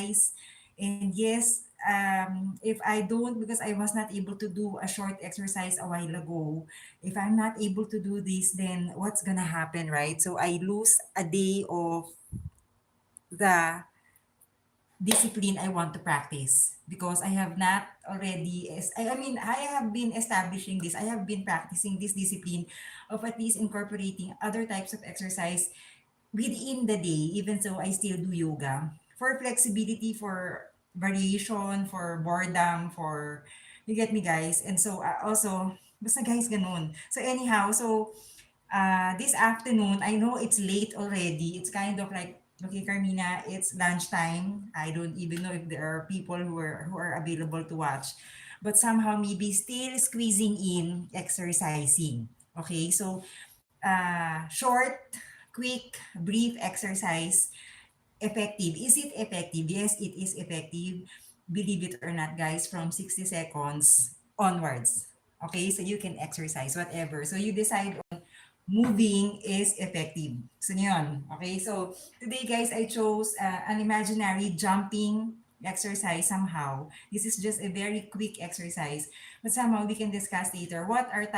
exercise. And yes, if I don't, because I was not able to do a short exercise a while ago, if I'm not able to do this, then what's gonna happen, right? So I lose a day of the discipline I want to practice because I have not already, I mean, I have been establishing this, I have been practicing this discipline of at least incorporating other types of exercise within the day, even so I still do yoga for flexibility, for variation, for boredom, for, you get me guys. And so also, basta guys, ganun. So anyhow, so this afternoon, I know it's late already. It's kind of like, okay, Carmina, it's lunchtime. I don't even know if there are people who are available to watch. But somehow maybe still squeezing in exercising. Okay, so short, quick, brief exercise. Effective. Is it effective? Yes, it is effective. Believe it or not, guys, from 60 seconds onwards. Okay, so you can exercise, whatever. So you decide moving is effective. So yun. Okay, so today guys, I chose an imaginary jumping exercise somehow. This is just a very quick exercise, but somehow we can discuss later what are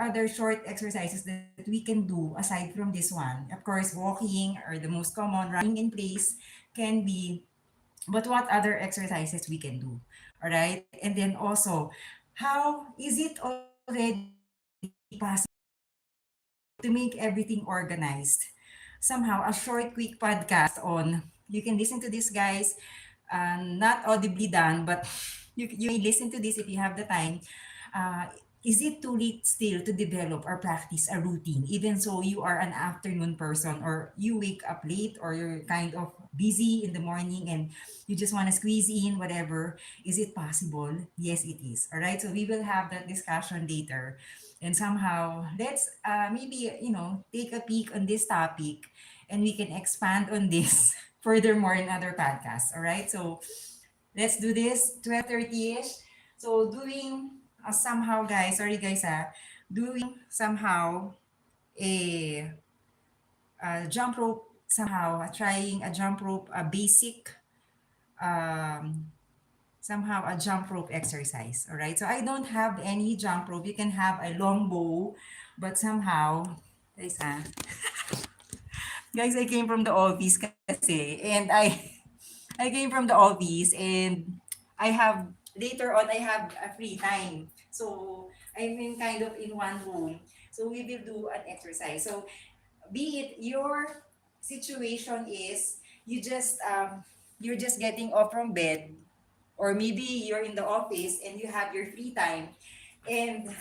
other short exercises that we can do aside from this one. Of course, walking or the most common, running in place can be, but what other exercises we can do. All right, and then also, how is it already possible to make everything organized? Somehow, a short, quick podcast on, you can listen to this, guys, not audibly done, but you may listen to this if you have the time. Uh, is it too late still to develop or practice a routine, even so you are an afternoon person or you wake up late or you're kind of busy in the morning and you just want to squeeze in whatever? Is it possible? Yes, it is. All right, so we will have that discussion later. And somehow, let's maybe, take a peek on this topic and we can expand on this furthermore in other podcasts. All right, so let's do this 12:30ish. So doing somehow, guys, sorry guys, doing somehow a, jump rope, somehow trying a jump rope, a basic, um, somehow a jump rope exercise. All right, so I don't have any jump rope. You can have a long bow, but somehow, guys, guys, I came from the office kasi, and I came from the office, and I have, later on, I have a free time. So, I'm in kind of in one room. So, we will do an exercise. So, be it your situation is, you're just getting off from bed, or maybe you're in the office and you have your free time, and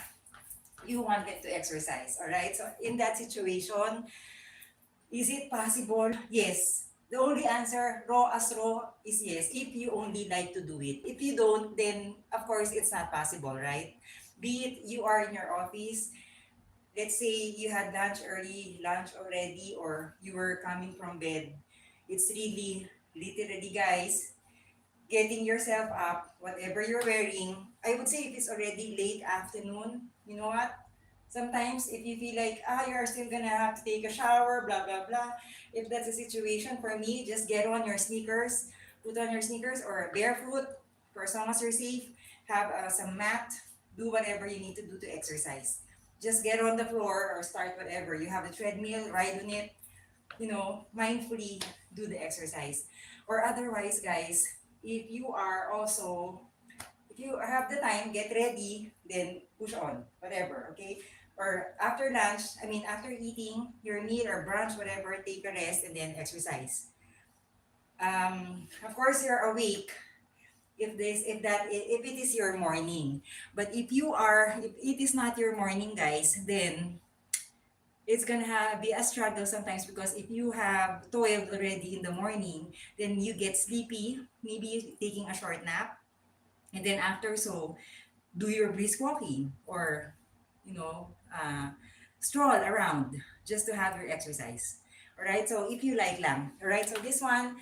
you wanted to exercise, all right? So, in that situation, is it possible? Yes. The only answer, raw as raw, is yes, if you only like to do it. If you don't, then of course it's not possible, right? Be it you are in your office, let's say you had lunch already, or you were coming from bed. It's really, literally, guys, getting yourself up, whatever you're wearing. I would say if it's already late afternoon, you know what? Sometimes if you feel like, you're still gonna have to take a shower, blah, blah, blah. If that's a situation, for me, just get on your sneakers, put on your sneakers or barefoot, for as long as you're safe, have some mat, do whatever you need to do to exercise. Just get on the floor or start whatever. You have a treadmill, ride on it, mindfully do the exercise. Or otherwise, guys, if you are also, if you have the time, get ready, then push on, whatever, okay? Or after lunch, after eating your meal or brunch, whatever, take a rest and then exercise. Of course, you're awake if it is your morning. But if it is not your morning, guys, then it's gonna be a struggle sometimes, because if you have toiled already in the morning, then you get sleepy, maybe taking a short nap, and then after, so do your brisk walking, or you know uh, stroll around just to have your exercise. All right, so if you like lang. All right, so this one,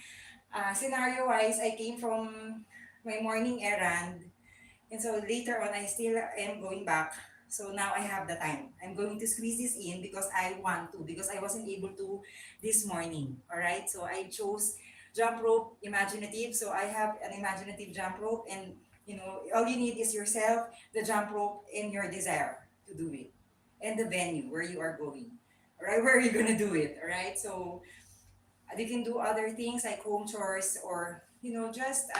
scenario wise, I came from my morning errand, and so later on, I still am going back. So now I have the time. I'm going to squeeze this in because I want to, because I wasn't able to this morning. All right. So I chose jump rope imaginative. So I have an imaginative jump rope, and all you need is yourself, the jump rope, and your desire to do it, and the venue where you are going. All right, where are you gonna do it? All right, so they can do other things like home chores, or just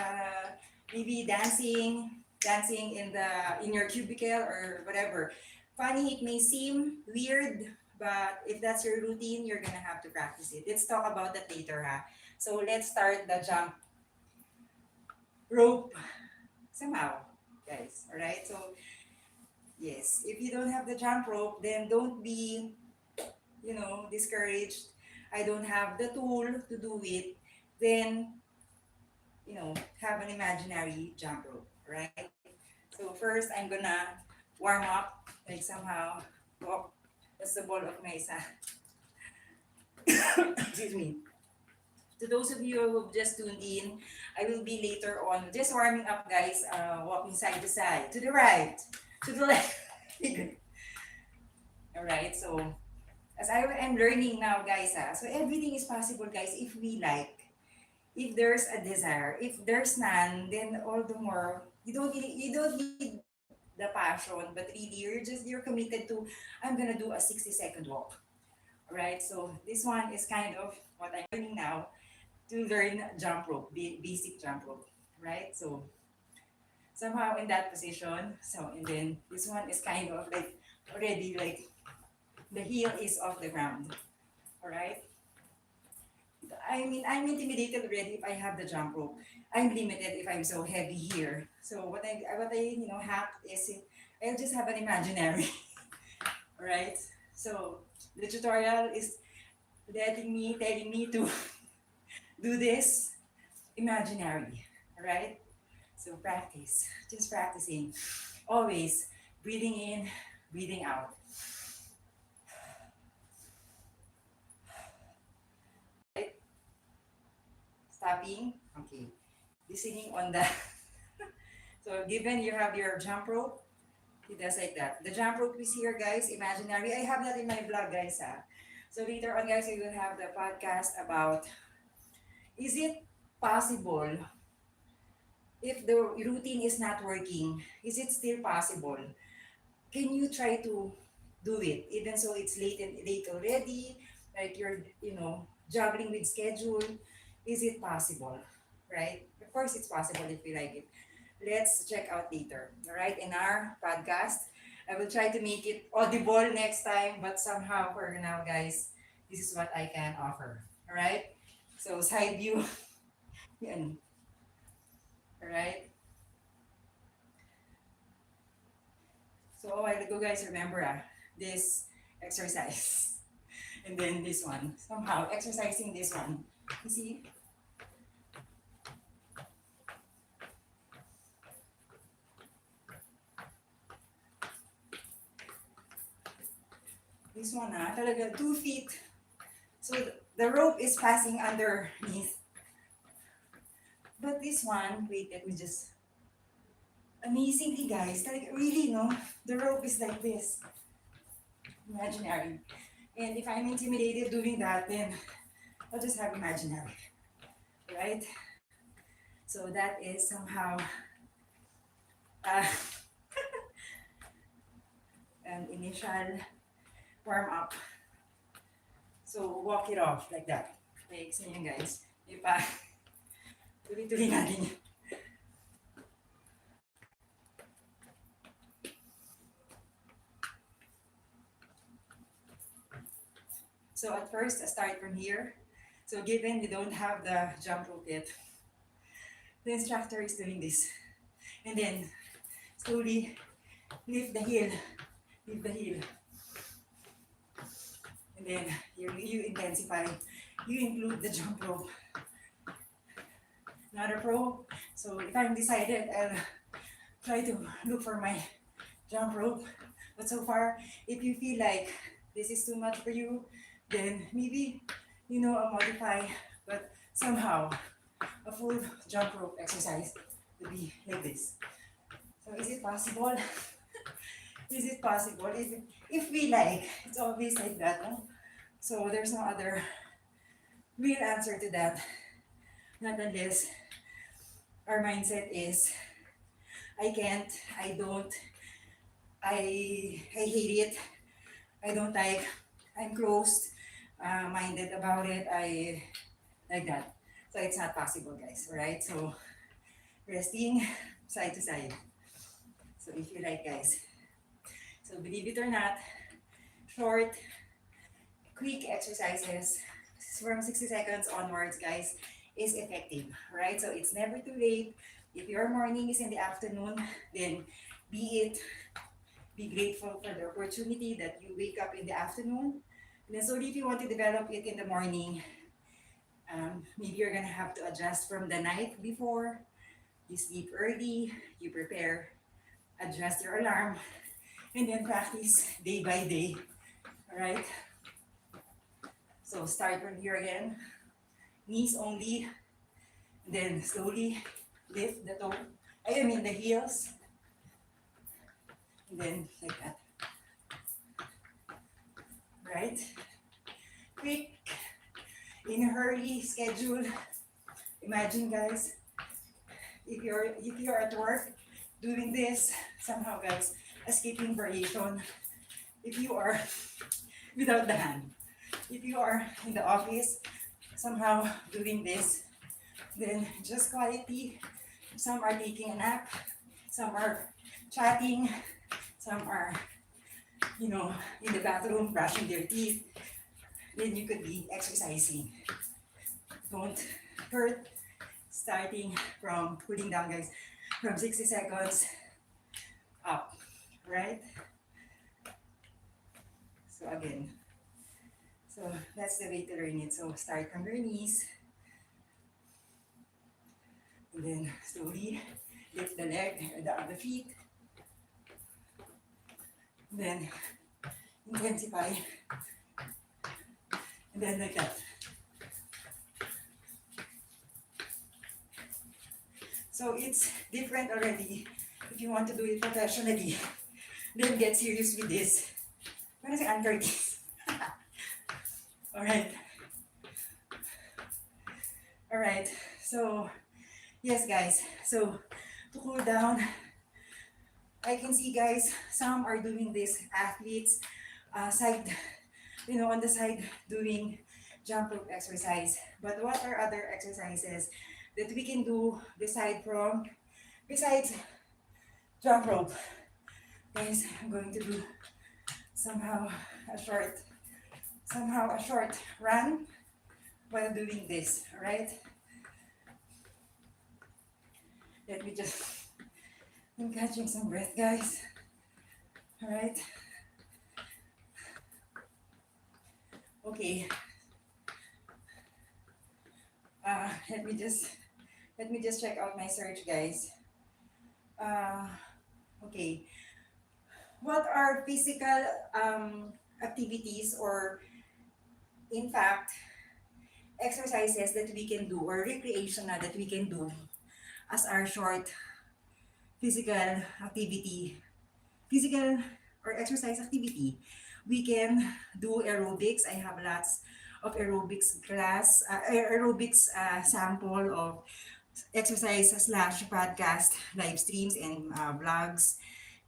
maybe dancing in your cubicle or whatever. Funny, it may seem weird, but if that's your routine, you're gonna have to practice it. Let's talk about that later, ha. So let's start the jump rope somehow, guys. All right, so yes, if you don't have the jump rope, then don't be discouraged. I don't have the tool to do it. Then have an imaginary jump rope, right? So first, I'm gonna warm up, like somehow walk. That's the ball of mesa. Excuse me. To those of you who've just tuned in, I will be later on just warming up, guys. Walking side to side, to the right, to the left. All right. So as I am learning now, guys. So everything is possible, guys, if we like. If there's a desire. If there's none, then all the more you don't need the passion, but really you're committed to, I'm gonna do a 60-second walk. Alright, so this one is kind of what I'm learning now, to learn jump rope, basic jump rope. Right? So somehow in that position. So and then this one is kind of like already like the heel is off the ground. Alright? I mean, I'm intimidated already if I have the jump rope. I'm limited if I'm so heavy here. So what I have is I'll just have an imaginary, right? So the tutorial is telling me to do this imaginary, right? So practice, just practicing, always breathing in, breathing out. Right? Stopping, okay. Listening on the. So given you have your jump rope, it does like that. The jump rope is here, guys, imaginary. I have that in my blog, guys. So later on, guys, we will have the podcast about, is it possible if the routine is not working? Is it still possible? Can you try to do it even so it's late already? Like you're juggling with schedule. Is it possible? Right? Of course, it's possible if we like it. Let's check out later. All right, in our podcast, I will try to make it audible next time, but somehow for now, guys, this is what I can offer. All right. So side view, yan. All right. So a while ago, guys, remember this exercise, and then this one. Somehow exercising this one. You see, this one talaga 2 feet. So the rope is passing underneath. But this one, wait, let me just, amazingly, guys, like really, no, the rope is like this, imaginary. And if I'm intimidated doing that, then I'll just have imaginary, right? So that is somehow uh, an initial warm up. So walk it off like that. Like, sa inyo guys, tuloy-tuloy natin yun. So at first, I start from here. So given we don't have the jump rope yet, the instructor is doing this. And then slowly lift the heel, lift the heel. And then you intensify, you include the jump rope. Another pro. So if I'm decided, I'll try to look for my jump rope. But so far, if you feel like this is too much for you, then maybe a modify, but somehow a full jump rope exercise would be like this. So is it possible? Is it possible? If we like, it's always like that. No? So there's no other real answer to that. Not unless our mindset is, I can't, I don't, I hate it, I don't like, I'm closed minded about it, I like that. So it's not possible, guys, right? So resting side to side. So if you like, guys. So believe it or not, short, quick exercises from 60 seconds onwards, guys, is effective, right? So it's never too late. If your morning is in the afternoon, then be it, be grateful for the opportunity that you wake up in the afternoon. And then so if you want to develop it in the morning, maybe you're gonna have to adjust from the night before. You sleep early, you prepare, adjust your alarm, and then practice day by day. All right. So start from here again. Knees only. Then slowly lift the toe. I mean the heels. And then like that. Right? Quick. In a hurry schedule. Imagine, guys, if you're at work doing this somehow, guys, a skipping variation. If you are without the hand. If you are in the office somehow doing this, then just quietly. Some are taking a nap, some are chatting, some are, in the bathroom brushing their teeth. Then you could be exercising. Don't hurt. Starting from cooling down, guys, from 60 seconds up, right? So again, so that's the way to learn it. So start from your knees, and then slowly lift the leg, the feet, then intensify, and then like that. So it's different already. If you want to do it professionally, then get serious with this. I'm gonna say anchor this. All right. All right. So yes, guys. So to cool down, I can see, guys, some are doing this, athletes, side, on the side doing jump rope exercise. But what are other exercises that we can do besides jump rope? Guys, I'm going to do somehow a short, somehow a short run while doing this, all right? Let me just, I'm catching some breath, guys. All right. Okay. Let me just check out my search, guys. Uh, okay. What are physical activities, or in fact exercises that we can do, or recreational that we can do as our short physical activity, physical or exercise activity? We can do aerobics. I have lots of aerobics class, aerobics sample of exercise slash podcast live streams and vlogs.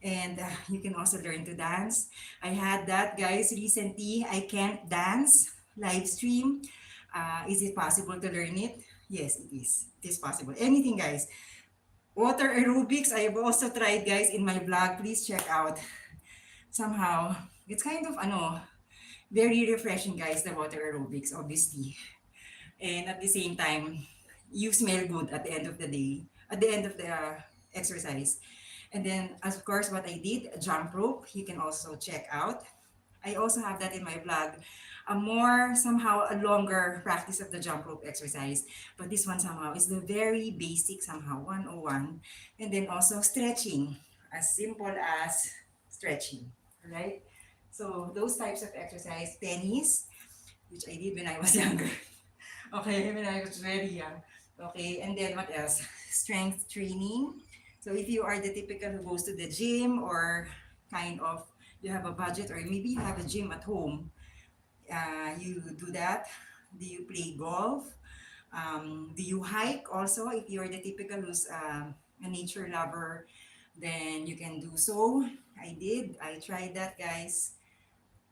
And you can also learn to dance. I had that, guys, recently. I can't dance live stream. Is it possible to learn it? Yes, it is. It is possible. Anything, guys. Water aerobics, I have also tried, guys, in my blog. Please check out. Somehow, it's kind of, very refreshing, guys, the water aerobics, obviously. And at the same time, you smell good at the end of the day, at the end of the exercise. And then, of course, what I did, jump rope, you can also check out. I also have that in my blog. A more, somehow, a longer practice of the jump rope exercise. But this one somehow is the very basic, somehow, 101. And then also stretching, as simple as stretching, right? So those types of exercise, tennis, which I did when I was younger. Okay, when I was very young. Okay, and then what else? Strength training. So if you are the typical who goes to the gym, or kind of you have a budget, or maybe you have a gym at home, you do that. Do you play golf? Do you hike also? If you're the typical who's a nature lover, then you can do so. I did. I tried that, guys.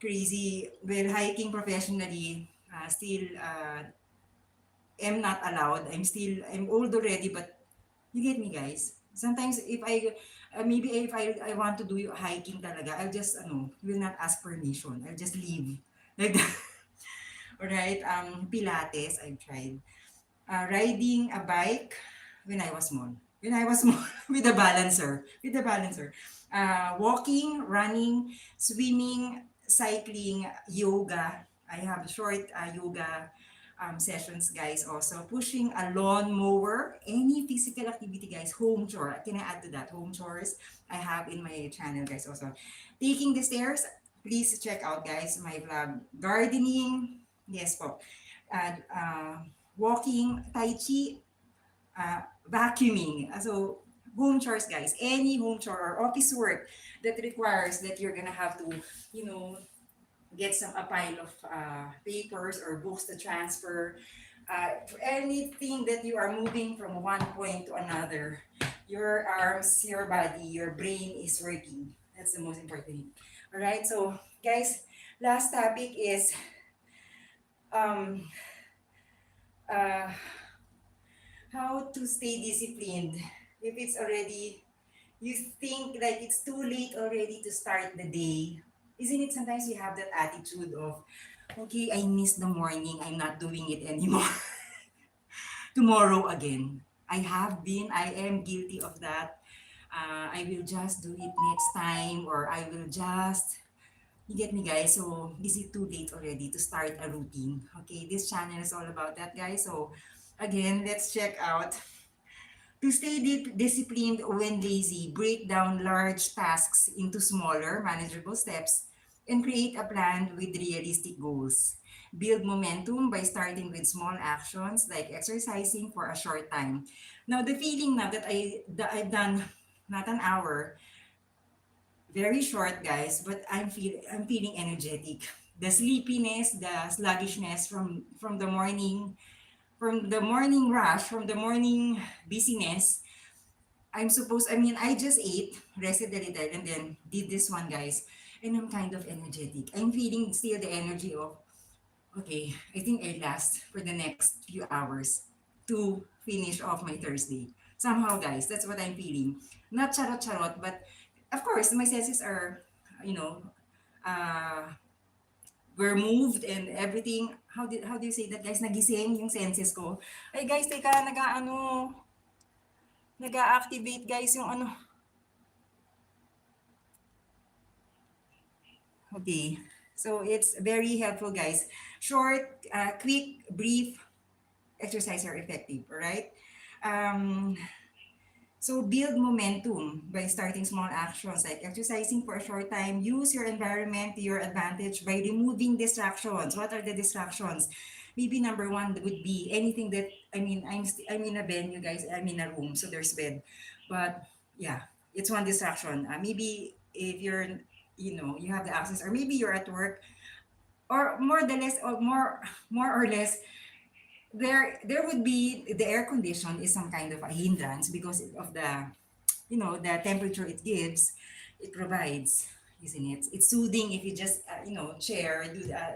Crazy. Well, hiking professionally, still am not allowed. I'm old already, but you get me, guys. Sometimes if maybe if I want to do hiking talaga, I'll just, will not ask permission. I'll just leave. Like that. Alright, Pilates, I've tried. Riding a bike when I was small. When I was small, with a balancer. With a balancer. Walking, running, swimming, cycling, yoga. I have short yoga sessions, guys. Also, pushing a lawn mower, any physical activity, guys. Home chore. Can I add to that? Home chores I have in my channel, guys. Also, taking the stairs. Please check out, guys, my vlog. Gardening. Yes po. Walking, tai chi, vacuuming. So, home chores, guys. Any home chore or office work that requires that you're gonna have to, you know, get a pile of papers or books to transfer. Anything that you are moving from one point to another, your arms, your body, your brain is working. That's the most important thing. All right. So, guys, last topic is um, uh, how to stay disciplined if it's already, you think like it's too late already to start the day. Isn't it sometimes you have that attitude of, okay, I missed the morning, I'm not doing it anymore. Tomorrow again. I am guilty of that. I will just do it next time, or I will just, you get me, guys? So, is it too late already to start a routine? Okay, this channel is all about that, guys. So, again, let's check out. To stay disciplined when lazy, break down large tasks into smaller, manageable steps and create a plan with realistic goals. Build momentum by starting with small actions like exercising for a short time. Now, the feeling now that I've done not an hour, very short, guys, but I'm feeling energetic. The sleepiness, the sluggishness from the morning rush, from the morning busyness, I just ate, rested a little, and then did this one, guys. And I'm kind of energetic. I'm feeling still the energy of, okay, I think I last for the next few hours to finish off my Thursday. Somehow, guys, that's what I'm feeling. Not charot-charot, but of course, my senses are, you know, uh, were moved and everything. How do you say that, guys? Nagising yung senses ko. Ay, guys, teka, nag-activate, guys, yung ano. Okay. So it's very helpful, guys. Short, quick, brief exercise are effective, all right? Um, so build momentum by starting small actions like exercising for a short time. Use your environment to your advantage by removing distractions. What are the distractions? Maybe number one would be anything that, I'm in a venue, guys. I'm in a room, so there's bed. But yeah, it's one distraction. Maybe if you're, you have the access, or maybe you're at work, or more or less, there would be the air condition is some kind of a hindrance because of the temperature it gives, it provides, isn't it? It's soothing if you just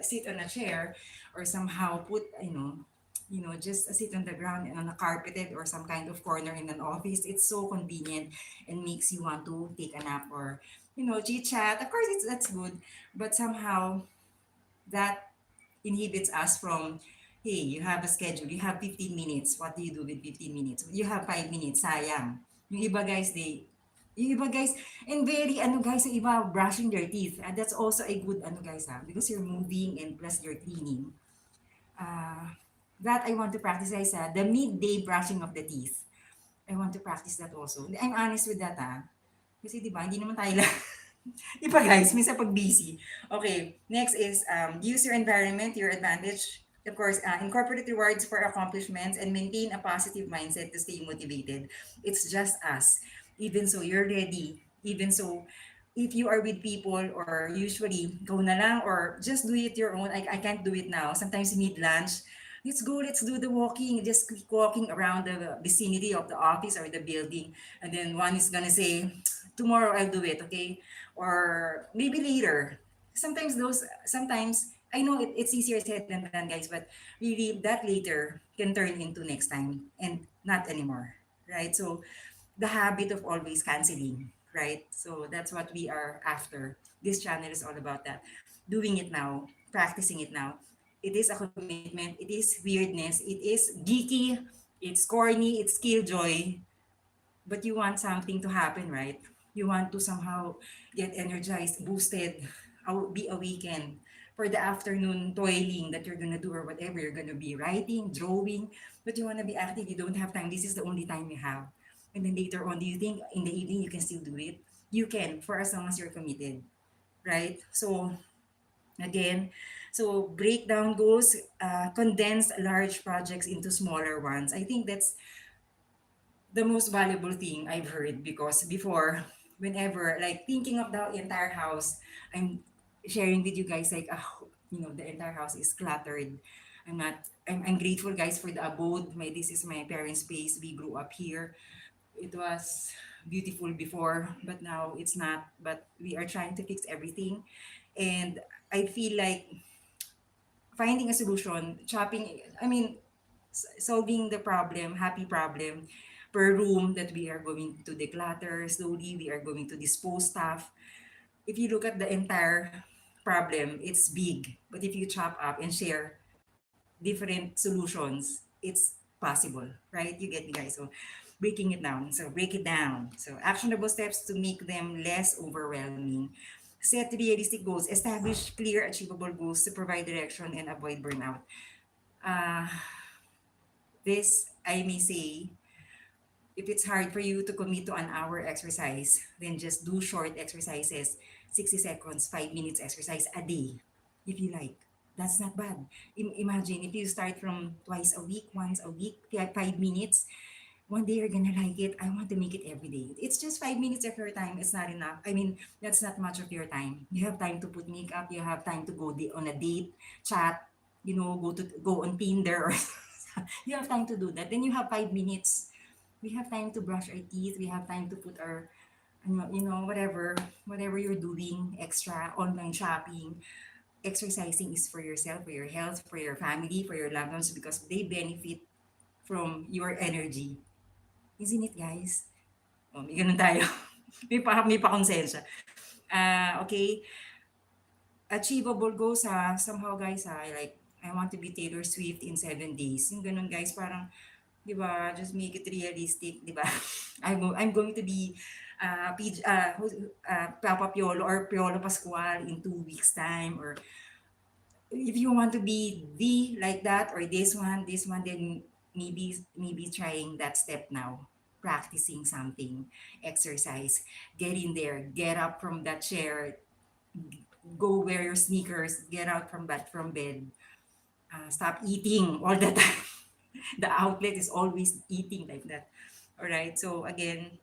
sit on a chair, or somehow put, just sit on the ground and on a carpeted or some kind of corner in an office. It's so convenient and makes you want to take a nap, or chit chat. Of course, that's good, but somehow that inhibits us from, hey, you have a schedule, you have 15 minutes, what do you do with 15 minutes? You have 5 minutes, sayang. Yung iba, guys, yung iba, guys, and very, guys, yung iba, brushing their teeth. That's also a good, guys, because you're moving and plus you're cleaning. Uh, that I want to practice, guys, the midday brushing of the teeth. I want to practice that also. I'm honest with that, Kasi, di ba, hindi naman tayo lang. Di ba, guys? Minsan pag busy. Okay, next is use your environment to your advantage. Of course, incorporate rewards for accomplishments and maintain a positive mindset to stay motivated. It's just us. Even so, you're ready. Even so, if you are with people, or usually go na lang or just do it your own. I can't do it now. Sometimes you need lunch. let's do the walking, just keep walking around the vicinity of the office or the building. And then one is gonna say, tomorrow I'll do it, okay? Or maybe later. Sometimes I know it's easier said than done, guys, but really that later can turn into next time and not anymore, right? So the habit of always canceling, right? So that's what we are after. This channel is all about that. Doing it now, practicing it now. It is a commitment, it is weirdness, it is geeky, it's corny, it's killjoy, but you want something to happen, right? You want to somehow get energized, boosted, be awakened for the afternoon toiling that you're gonna do or whatever you're gonna be writing, drawing, but you wanna be active. You don't have time. This is the only time you have. And then later on, do you think in the evening you can still do it? You can, for as long as you're committed, right? So again, so breakdown goals, condense large projects into smaller ones. I think that's the most valuable thing I've heard, because before, whenever like thinking of the entire house, I'm sharing with you guys like, the entire house is cluttered. I'm grateful, guys, for the abode. This is my parents' space. We grew up here. It was beautiful before, but now it's not. But we are trying to fix everything. And I feel like finding a solution, solving the problem, happy problem, per room that we are going to declutter slowly, we are going to dispose stuff. If you look at the entire problem, it's big. But if you chop up and share different solutions, it's possible, right? You get me, guys? So breaking it down. So break it down. So actionable steps to make them less overwhelming. Set realistic goals. Establish clear, achievable goals to provide direction and avoid burnout. Uh, this, I may say, if it's hard for you to commit to an hour exercise, then just do short exercises, 60 seconds, 5 minutes exercise a day, if you like. That's not bad. Imagine if you start from twice a week, once a week, 5 minutes. One day you're gonna like it. I want to make it every day. It's just 5 minutes of your time. It's not enough. I mean, that's not much of your time. You have time to put makeup. You have time to go on a date, chat. Go on Tinder, or you have time to do that. Then you have 5 minutes. We have time to brush our teeth. We have time to put our, whatever you're doing, extra online shopping. Exercising is for yourself, for your health, for your family, for your loved ones, because they benefit from your energy. Isn't it, guys? Oh, may ganun tayo. May pa konsensya. Okay. Achievable goals, somehow, guys, like, I want to be Taylor Swift in 7 days. Yung ganun, guys, parang, di ba, just make it realistic, di ba? I'm going to be Papa Piolo or Piolo Pascual in 2 weeks time, or if you want to be like that, or this one, then maybe trying that step now, practicing something, exercise, get in there, get up from that chair, go wear your sneakers, get out from bed, stop eating all the time. The outlet is always eating like that. All right, so again,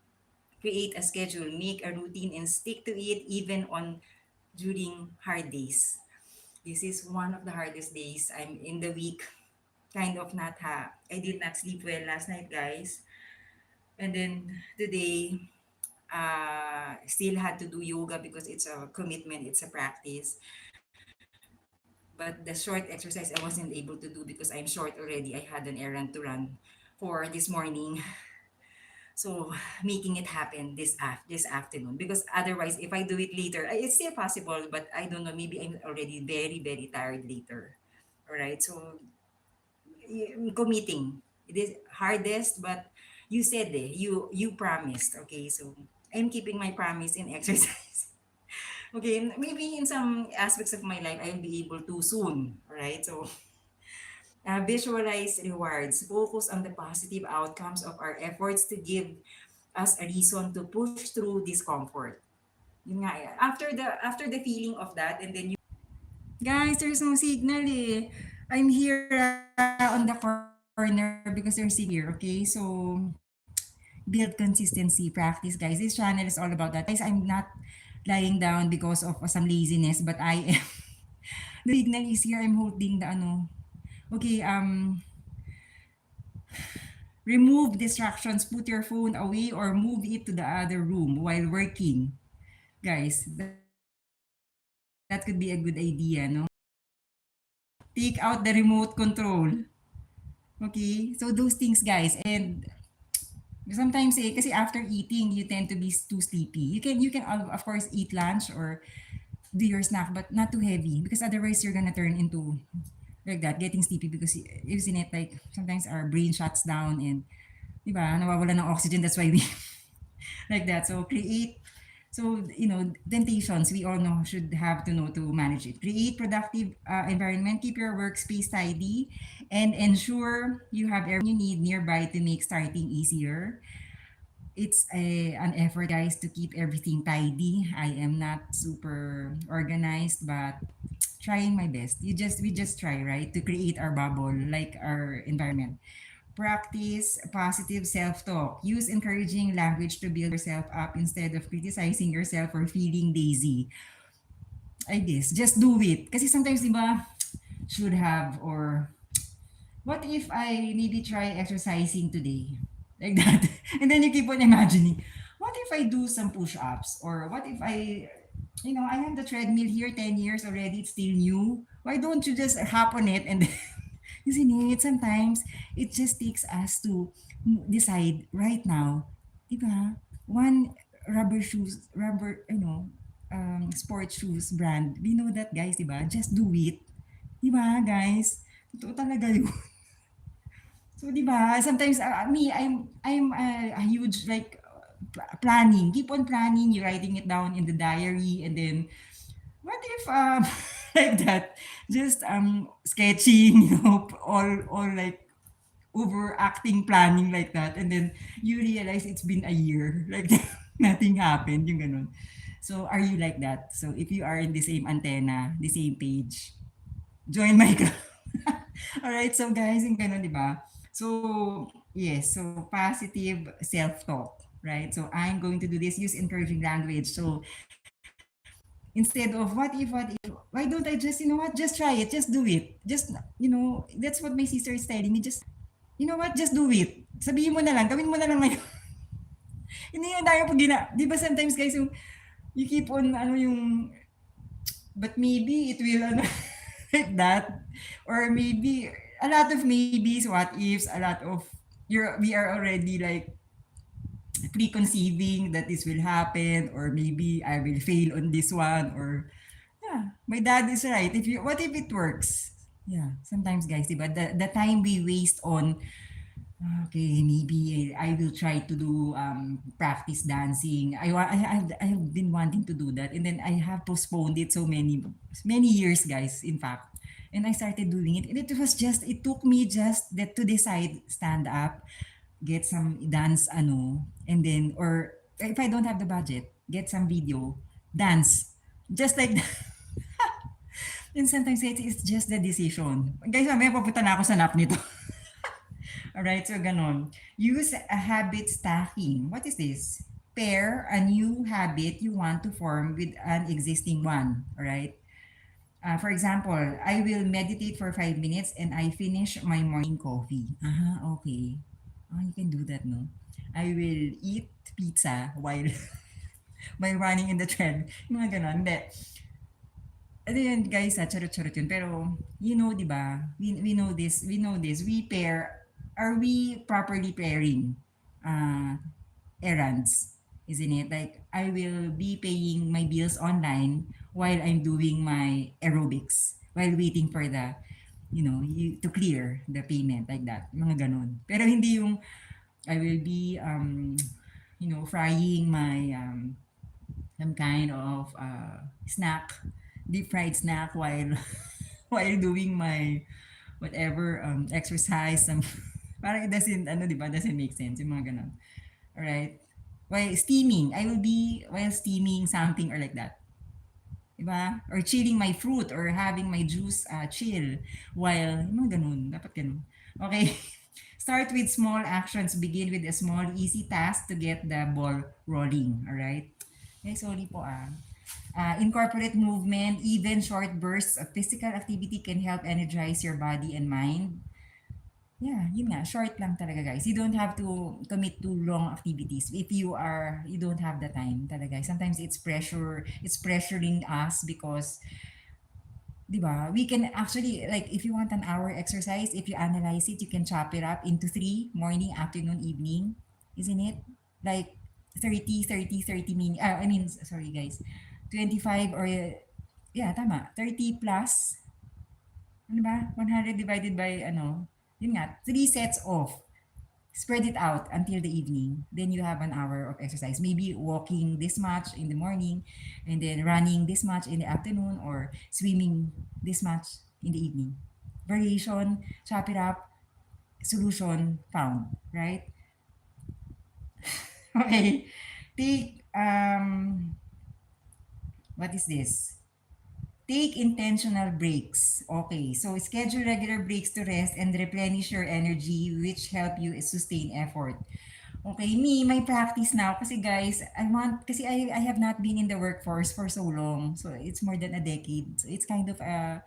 create a schedule, make a routine, and stick to it even on during hard days. This is one of the hardest days. I'm in the week, kind of not I did not sleep well last night, guys. And then today, still had to do yoga because it's a commitment, it's a practice. But the short exercise I wasn't able to do because I'm short already. I had an errand to run for this morning. So making it happen this afternoon, because otherwise if I do it later, it's still possible, but I don't know, maybe I'm already very very tired later. All right, so committing, it is hardest, but you said you promised. Okay, so I'm keeping my promise in exercise. Okay, maybe in some aspects of my life I'll be able to soon. All right, so visualize rewards, focus on the positive outcomes of our efforts to give us a reason to push through discomfort. Yun nga, after the feeling of that, and then you, guys, there's no signal eh. I'm here on the corner because there's signal here, okay? So build consistency, practice, guys. This channel is all about that. Guys, I'm not lying down because of some laziness, but I am. The signal is here. I'm holding the Okay, remove distractions, put your phone away or move it to the other room while working. Guys, that could be a good idea, no? Take out the remote control. Okay? So those things, guys. And sometimes kasi after eating, you tend to be too sleepy. You can of course eat lunch or do your snack, but not too heavy because otherwise you're gonna turn into like that, getting sleepy because you've seen it like sometimes our brain shuts down and di ba, nawawala ng oxygen. That's why we like that. So create, so temptations we all know should have to know to manage it. Create productive environment, keep your workspace tidy, and ensure you have everything you need nearby to make starting easier. It's an effort, guys, to keep everything tidy. I am not super organized, but trying my best. We just try, right, to create our bubble, like our environment. Practice positive self-talk. Use encouraging language to build yourself up instead of criticizing yourself or feeling lazy. I guess, just do it. Kasi sometimes, di ba, should have or what if I maybe try exercising today? Like that. And then you keep on imagining, what if I do some push-ups? Or what if I have the treadmill here 10 years already, it's still new. Why don't you just hop on it and isn't it? Sometimes it just takes us to decide right now, di ba? One sports shoes brand. We know that, guys, di ba? Just do it. Di ba, guys? Totoo talaga yun. So, di ba? Sometimes, me, I'm a huge, like, planning. Keep on planning. You're writing it down in the diary. And then, what if, like that, just sketching, all like, overacting planning like that. And then, you realize it's been a year. Like, nothing happened. Yung ganun. So, are you like that? So, if you are in the same antenna, the same page, join my club. Alright, so guys, yung ganun, di ba? So, yes, so positive self-talk, right? So, I'm going to do this, use encouraging language. So, instead of what if, why don't I just, just try it, just do it. Just, that's what my sister is telling me. Just, just do it. Sabihin mo na lang, gawin mo na lang ngayon. Hindi yung tayo pag di ba sometimes guys, you keep on, but maybe it will, like that. Or maybe, a lot of maybes, what ifs, a lot of, we are already like preconceiving that this will happen, or maybe I will fail on this one, or yeah, my dad is right. What if it works? Yeah, sometimes guys, diba, the time we waste on, okay, maybe I will try to do practice dancing. I have been wanting to do that, and then I have postponed it so many years, guys. In fact, and I started doing it, and it took me just that to decide, stand up, get some dance, and then, or if I don't have the budget, get some video, dance, just like that. And sometimes it's just the decision. Guys, may papunta na ako sa nap nito. Alright, so ganon. Use a habit stacking. What is this? Pair a new habit you want to form with an existing one. Alright? For example, I will meditate for 5 minutes and I finish my morning coffee. Okay. Oh, you can do that, no? I will eat pizza while while running in the tread. Yung mga ganon. Hindi. Ano yun, guys, charot-charot yun. Pero, di ba, we know this, we pair, are we properly pairing uh, errands? Isn't it? Like, I will be paying my bills online while I'm doing my aerobics, while waiting for the, to clear the payment, like that. Mga ganon. Pero hindi yung, I will be, frying my, some kind of snack, deep fried snack while while doing my whatever exercise. Parang it doesn't, di ba, doesn't make sense, yung mga ganun. Alright? While steaming, I will be while steaming something or like that. Diba? Or chilling my fruit or having my juice chill while, yung mga ganun. Dapat ganun. Okay. Start with small actions. Begin with a small, easy task to get the ball rolling. Alright? Okay, sorry po. Incorporate movement, even short bursts of physical activity can help energize your body and mind. Yeah, yun nga, short lang talaga guys. You don't have to commit to long activities if you don't have the time talaga. Sometimes it's pressuring us because, di ba, we can actually, like, if you want an hour exercise, if you analyze it, you can chop it up into three: morning, afternoon, evening, isn't it? Like 30 minutes, I mean, sorry guys, 25 or, yeah, tama, 30 plus, ano ba, 100 divided by, ano, yun nga, three sets of, spread it out until the evening. Then you have an hour of exercise. Maybe walking this much in the morning, and then running this much in the afternoon, or swimming this much in the evening. Variation, chop it up, solution found, right? Okay. Take, what is this? Take intentional breaks. Okay, so schedule regular breaks to rest and replenish your energy, which help you sustain effort. Okay, me, my practice now, kasi guys, I have not been in the workforce for so long. So it's more than a decade. So it's kind of I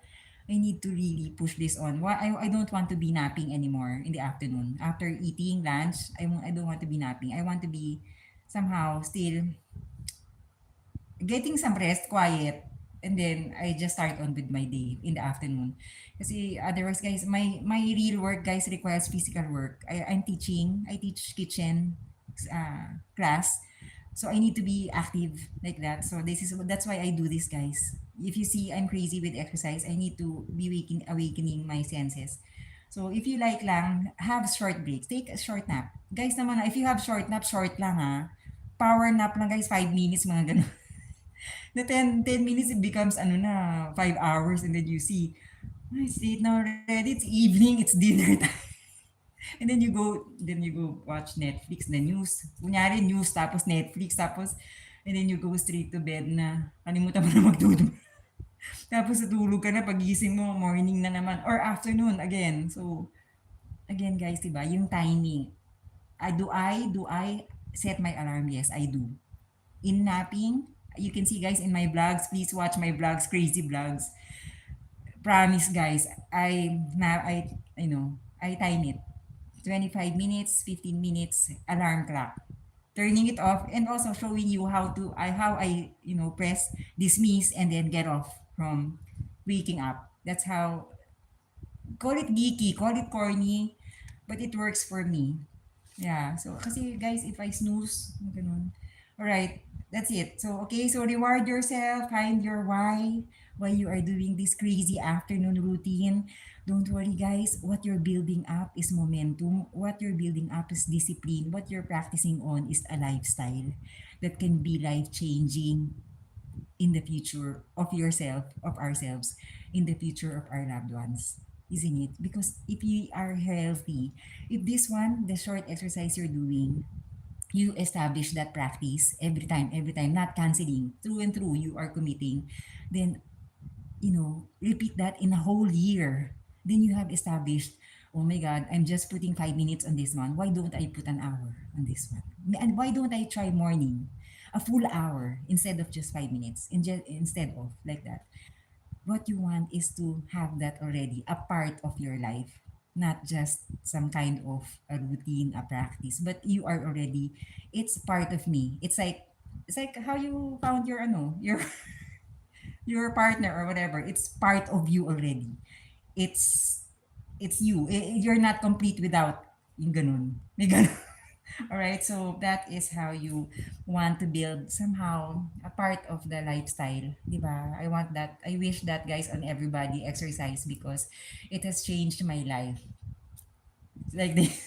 need to really push this on. I don't want to be napping anymore in the afternoon. After eating lunch, I don't want to be napping. I want to be somehow still getting some rest, quiet, and then I just start on with my day in the afternoon. Kasi otherwise, guys, my real work, guys, requires physical work. I'm teaching. I teach kitchen class. So I need to be active like that. So that's why I do this, guys. If you see I'm crazy with exercise, I need to be awakening my senses. So if you like lang, have short breaks. Take a short nap. Guys naman, if you have short nap, short lang ha. Power nap lang guys, 5 minutes, mga ganun. The ten minutes, it becomes ano na, 5 hours, and then you see, oh, it's late now already, it's evening, it's dinner time. And then you go watch Netflix, the news. Kunyari news, tapos Netflix, tapos, and then you go straight to bed na, kalimutan mo na magtulog. Tapos natulog ka na, pagising mo, morning na naman, or afternoon again. So, again guys, diba, yung timing. Do I set my alarm? Yes, I do. In napping, you can see guys in my vlogs, please watch my vlogs, crazy vlogs. Promise guys, I time it. 25 minutes, 15 minutes alarm clock. Turning it off and also showing you how I press dismiss and then get off from waking up. That's how, call it geeky, call it corny, but it works for me. Yeah. So, kasi guys, if I snooze, ganun. Alright, that's it. So, okay, so reward yourself, find your why you are doing this crazy afternoon routine. Don't worry, guys. What you're building up is momentum. What you're building up is discipline. What you're practicing on is a lifestyle that can be life changing in the future of yourself, of ourselves, in the future of our loved ones. Isn't it? Because if you are healthy, if this one, the short exercise you're doing, you establish that practice every time, not canceling, through and through, you are committing, then, repeat that in a whole year. Then you have established, oh my God, I'm just putting 5 minutes on this one. Why don't I put an hour on this one? And why don't I try morning? A full hour instead of just 5 minutes. Instead of like that. What you want is to have that already a part of your life, not just some kind of a routine, a practice, but you are already, it's part of me. It's like how you found your your partner or whatever. It's part of you already. It's it's you. You're not complete without yung ganun. May ganun. All right, so that is how you want to build somehow a part of the lifestyle, di ba? I want that. I wish that guys on everybody exercise because it has changed my life. Like this.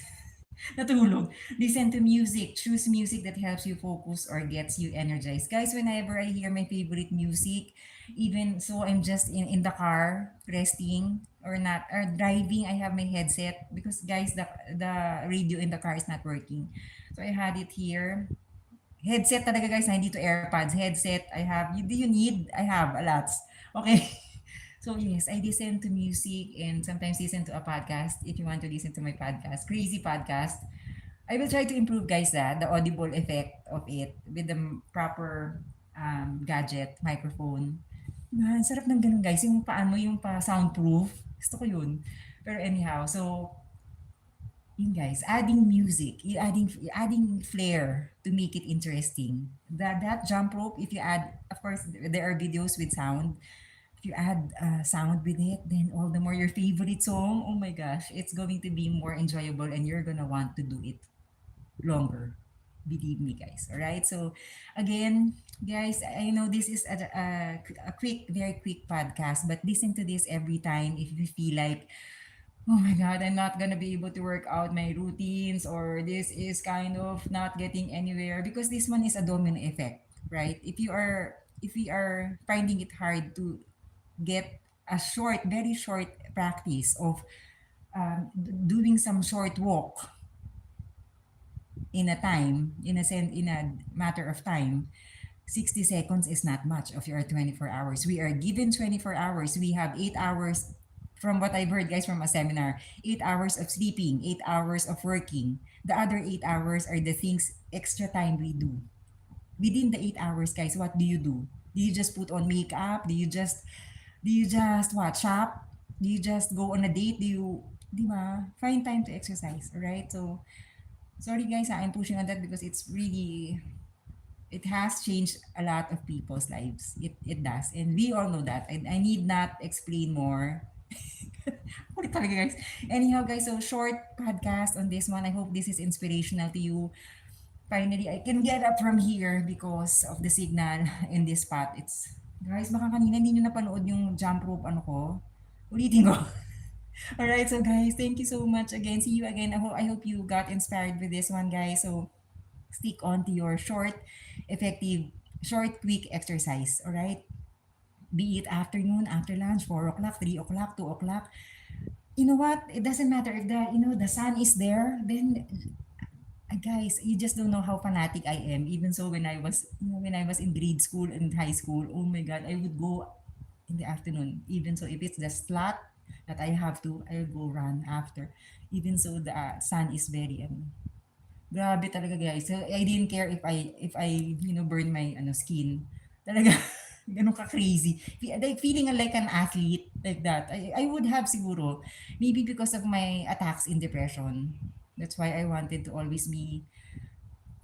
Natulog. Listen to music. Choose music that helps you focus or gets you energized. Guys, whenever I hear my favorite music, even so I'm just in the car, resting or not, or driving, I have my headset because guys, the radio in the car is not working. So I had it here. Headset talaga guys, na hindi to AirPods. Headset, I have. Do you need? I have a lot. Okay. So yes, I listen to music and sometimes listen to a podcast. If you want to listen to my podcast, crazy podcast, I will try to improve guys that the audible effect of it with the proper. gadget, microphone. Man, sarap ng ganun guys. Yung paano, yung pa soundproof. Gusto ko yun. Pero anyhow, so yun guys, adding music, adding flair to make it interesting. That jump rope, if you add, of course, there are videos with sound. If you add sound with it, then all the more your favorite song. Oh my gosh, it's going to be more enjoyable, and you're gonna want to do it longer. Believe me, guys. All right. So, again, guys, I know this is a quick, very quick podcast, but listen to this every time if you feel like, oh my God, I'm not gonna be able to work out my routines, or this is kind of not getting anywhere, because this one is a domino effect, right? If we are finding it hard to get a short, very short practice of doing some short walk in a time, in a matter of time, 60 seconds is not much of your 24 hours. We are given 24 hours. We have 8 hours, from what I've heard, guys, from a seminar, 8 hours of sleeping, 8 hours of working. The other 8 hours are the things, extra time we do. Within the 8 hours, guys, what do you do? Do you just put on makeup? Do you just what, shop? Do you just go on a date? Do you, di ba? Find time to exercise, alright? So, sorry guys, I'm pushing on that because it's really, it has changed a lot of people's lives. It does. And we all know that. I need not explain more. Ulit talaga guys. Anyhow guys, so short podcast on this one. I hope this is inspirational to you. Finally, I can get up from here because of the signal in this spot. It's, guys, baka kanina hindi nyo napanood yung jump rope ano ko. Ulitin ko. Alright, so guys, thank you so much again. See you again. I hope you got inspired with this one, guys. So stick on to your short, effective, short, quick exercise. All right? Be it afternoon, after lunch, 4 o'clock, 3 o'clock, 2 o'clock. You know what? It doesn't matter if the sun is there, then guys, you just don't know how fanatic I am. Even so, when I was in grade school and high school, oh my God, I would go in the afternoon. Even so, if it's the slot that I have to, I'll go run after. Even so, the sun is very, grabe talaga guys. So, I didn't care if I burn my skin. Talaga ganun ka crazy. Like feeling like an athlete like that. I would have siguro, maybe because of my attacks in depression. That's why I wanted to always be,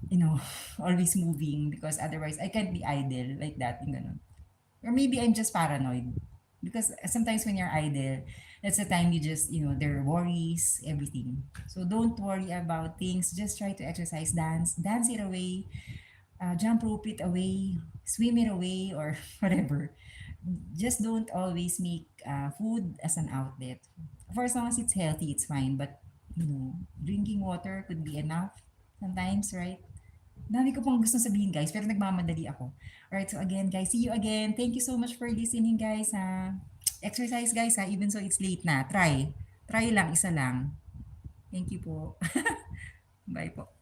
you know, always moving, because otherwise I can't be idle like that, ganun. Or maybe I'm just paranoid. Because sometimes when you're idle, that's the time you just, there are worries, everything. So don't worry about things. Just try to exercise, dance it away, jump rope it away, swim it away, or whatever. Just don't always make food as an outlet. For as long as it's healthy, it's fine. But, drinking water could be enough sometimes, right? Dami ko pong gustong sabihin guys, pero nagmamadali ako. Alright, so again guys, see you again. Thank you so much for listening guys ha. Exercise guys ha, even so it's late na. Try. Try lang, isa lang. Thank you po. Bye po.